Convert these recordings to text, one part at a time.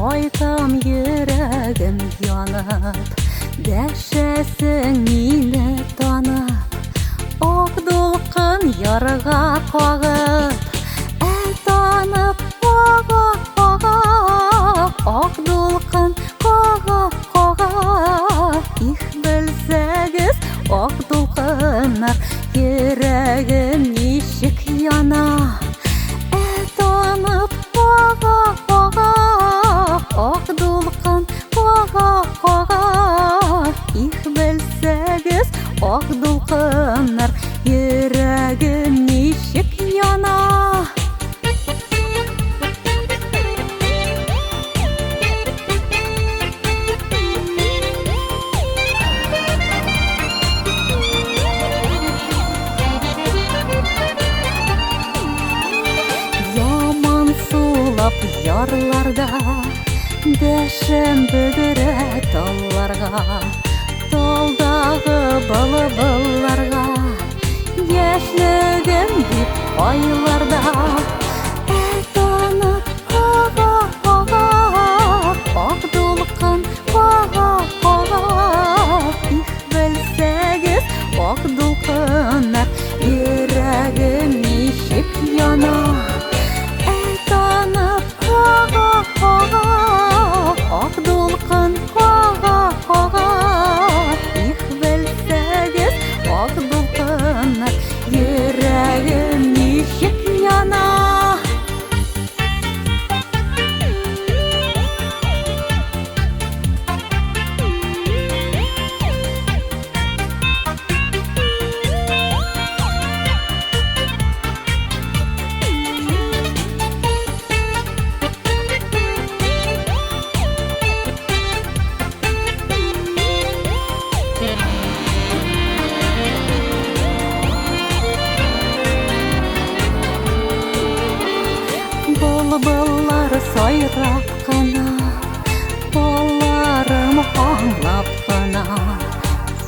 Айтам йөрәгем янып, дәшәсең мине танып, ак дулкын ярга кагып, танып ага, ак дулкын кага, их белсәгез, ак дулкыннар, йөрәгем ничек яна. Танып ага, ак дулкын кага, их белсәгез, ак дулкыннар, йөрәгем ничек яна. Ярларда дәшем бөгерә талларга, талдагы былбылларга, яшьлегем дип айларда. Танып ага, ак дулкын кага, их белсәгез, ак дулкыннар, йөрәгем ничек яна. Ак дулкын кага, их белсәгез, ак дулкыннар, йөрәгем ничек яна. Былбыллар сайрап кына, балларым аңлап кына,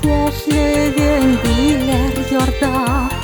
яшьлегең диләр ярда.